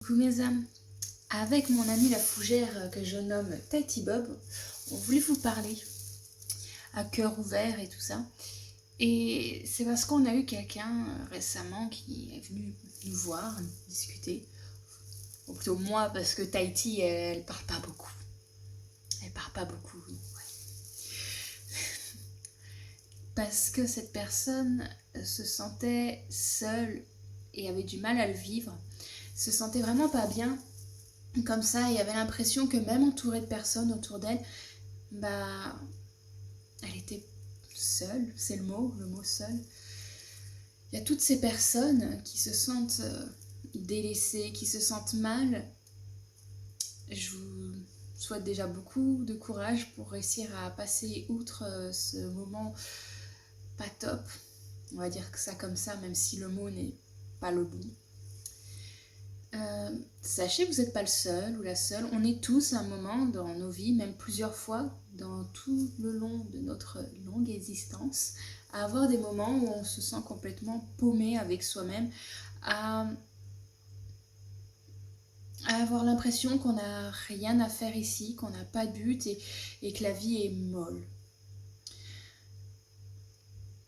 Coucou mes âmes, avec mon ami la fougère que je nomme Tahiti Bob, on voulait vous parler à cœur ouvert et tout ça. Et c'est parce qu'on a eu quelqu'un récemment qui est venu nous voir, discuter. Ou plutôt moi, parce que Tahiti, elle parle pas beaucoup. Elle parle pas beaucoup, ouais. Parce que cette personne se sentait seule et avait du mal à le vivre. Se sentait vraiment pas bien comme ça et avait l'impression que même entourée de personnes autour d'elle, bah, elle était seule, c'est le mot seul. Il y a toutes ces personnes qui se sentent délaissées, qui se sentent mal. Je vous souhaite déjà beaucoup de courage pour réussir à passer outre ce moment pas top. On va dire que ça comme ça, même si le mot n'est pas le bon. Sachez que vous n'êtes pas le seul ou la seule. On est tous à un moment dans nos vies, même plusieurs fois, dans tout le long de notre longue existence, à avoir des moments où on se sent complètement paumé avec soi-même, à avoir l'impression qu'on n'a rien à faire ici, qu'on n'a pas de but et que la vie est molle.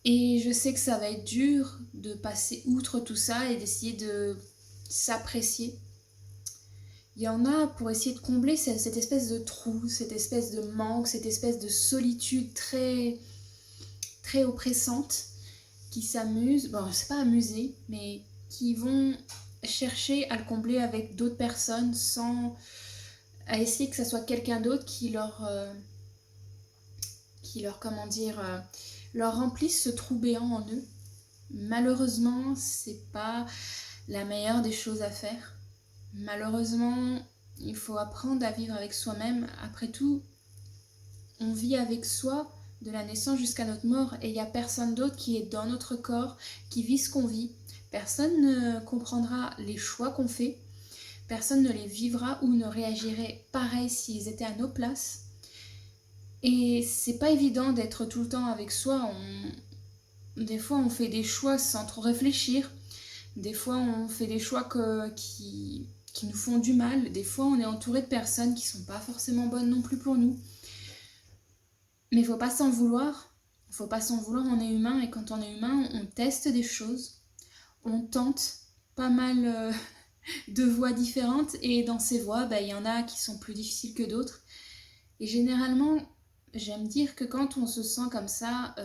Et je sais que ça va être dur de passer outre tout ça et d'essayer de s'apprécier. Il y en a pour essayer de combler cette espèce de trou, cette espèce de manque, cette espèce de solitude très, très oppressante qui s'amusent, bon c'est pas amuser, mais qui vont chercher à le combler avec d'autres personnes sans à essayer que ça soit quelqu'un d'autre comment dire, leur remplisse ce trou béant en eux. Malheureusement, c'est pas la meilleure des choses à faire. Malheureusement, il faut apprendre à vivre avec soi-même. Après tout, on vit avec soi de la naissance jusqu'à notre mort et il n'y a personne d'autre qui est dans notre corps, qui vit ce qu'on vit. Personne ne comprendra les choix qu'on fait. Personne ne les vivra ou ne réagirait pareil s'ils étaient à nos places. Et c'est pas évident d'être tout le temps avec soi. Des fois, on fait des choix sans trop réfléchir. Des fois, on fait des choix qui nous font du mal. Des fois, on est entouré de personnes qui sont pas forcément bonnes non plus pour nous. Mais il faut pas s'en vouloir. Il faut pas s'en vouloir, on est humain. Et quand on est humain, on teste des choses. On tente pas mal de voies différentes. Et dans ces voies, il y en a qui sont plus difficiles que d'autres. Et généralement, j'aime dire que quand on se sent comme ça,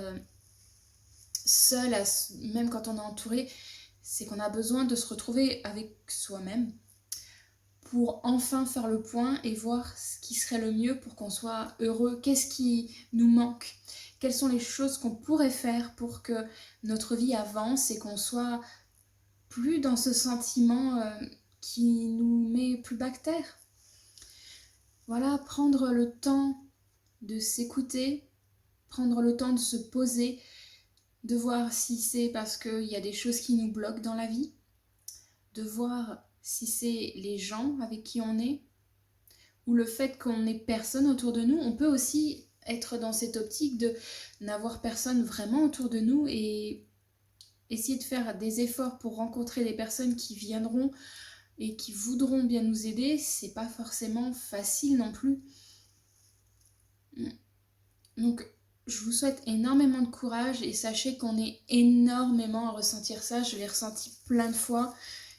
seul, même quand on est entouré, c'est qu'on a besoin de se retrouver avec soi-même pour enfin faire le point et voir ce qui serait le mieux pour qu'on soit heureux. Qu'est-ce qui nous manque? Quelles sont les choses qu'on pourrait faire pour que notre vie avance et qu'on soit plus dans ce sentiment qui nous met plus bas que terre? Voilà, prendre le temps de s'écouter, prendre le temps de se poser, de voir si c'est parce qu'il y a des choses qui nous bloquent dans la vie, de voir si c'est les gens avec qui on est, ou le fait qu'on n'ait personne autour de nous. On peut aussi être dans cette optique de n'avoir personne vraiment autour de nous et essayer de faire des efforts pour rencontrer des personnes qui viendront et qui voudront bien nous aider. C'est pas forcément facile non plus. Donc je vous souhaite énormément de courage et sachez qu'on est énormément à ressentir ça. Je l'ai ressenti plein de fois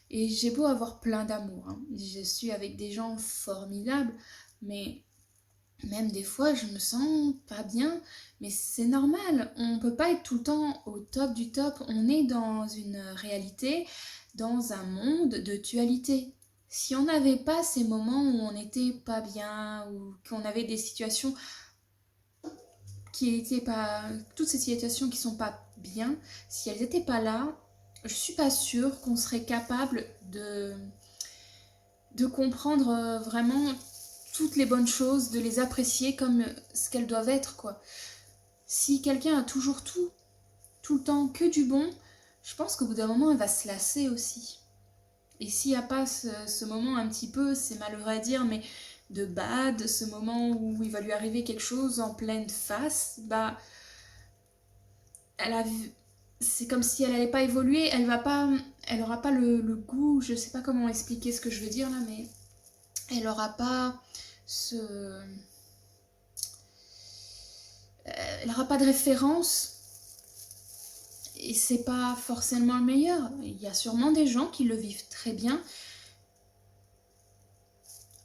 et j'ai beau avoir plein d'amour, hein. Je suis avec des gens formidables, mais même des fois je me sens pas bien. Mais c'est normal, on peut pas être tout le temps au top du top. On est dans une réalité, dans un monde de dualité. Si on n'avait pas ces moments où on n'était pas bien ou qu'on avait des situations qui étaient pas, toutes ces situations qui sont pas bien, si elles n'étaient pas là, je suis pas sûre qu'on serait capable de comprendre vraiment toutes les bonnes choses, de les apprécier comme ce qu'elles doivent être, quoi. Si quelqu'un a toujours tout le temps que du bon, je pense qu'au bout d'un moment, elle va se lasser aussi. Et s'il n'y a pas ce moment un petit peu, c'est malheureux à dire, mais de bad, ce moment où il va lui arriver quelque chose en pleine face, elle a c'est comme si elle n'allait pas évoluer, elle aura pas le goût, je sais pas comment expliquer ce que je veux dire là, mais elle aura pas ce... Elle aura pas de référence et c'est pas forcément le meilleur. Il y a sûrement des gens qui le vivent très bien.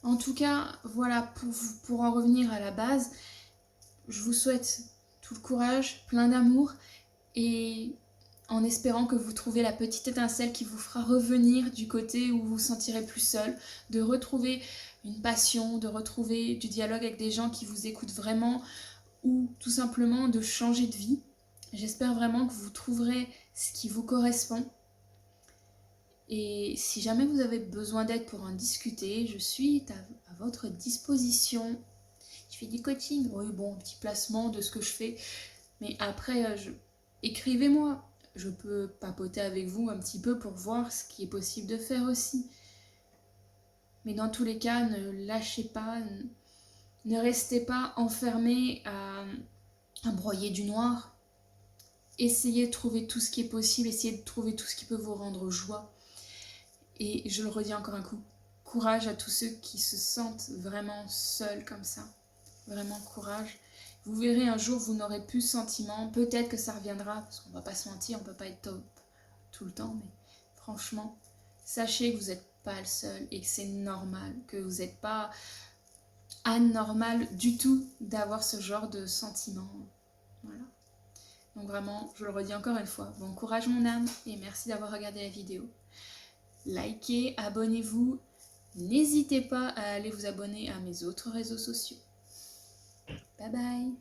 En tout cas, voilà, pour en revenir à la base, je vous souhaite tout le courage, plein d'amour et en espérant que vous trouvez la petite étincelle qui vous fera revenir du côté où vous vous sentirez plus seul, de retrouver une passion, de retrouver du dialogue avec des gens qui vous écoutent vraiment ou tout simplement de changer de vie. J'espère vraiment que vous trouverez ce qui vous correspond. Et si jamais vous avez besoin d'aide pour en discuter, je suis à votre disposition. Je fais du coaching, oui bon, petit placement de ce que je fais. Mais après, écrivez-moi. Je peux papoter avec vous un petit peu pour voir ce qui est possible de faire aussi. Mais dans tous les cas, ne lâchez pas, ne restez pas enfermé à broyer du noir. Essayez de trouver tout ce qui est possible, essayez de trouver tout ce qui peut vous rendre joie. Et je le redis encore un coup, courage à tous ceux qui se sentent vraiment seuls comme ça. Vraiment courage. Vous verrez un jour, vous n'aurez plus ce sentiment. Peut-être que ça reviendra, parce qu'on ne va pas se mentir, on ne peut pas être top tout le temps. Mais franchement, sachez que vous n'êtes pas le seul et que c'est normal, que vous n'êtes pas anormal du tout d'avoir ce genre de sentiment. Voilà. Donc vraiment, je le redis encore une fois, bon courage mon âme et merci d'avoir regardé la vidéo. Likez, abonnez-vous, n'hésitez pas à aller vous abonner à mes autres réseaux sociaux. Bye bye.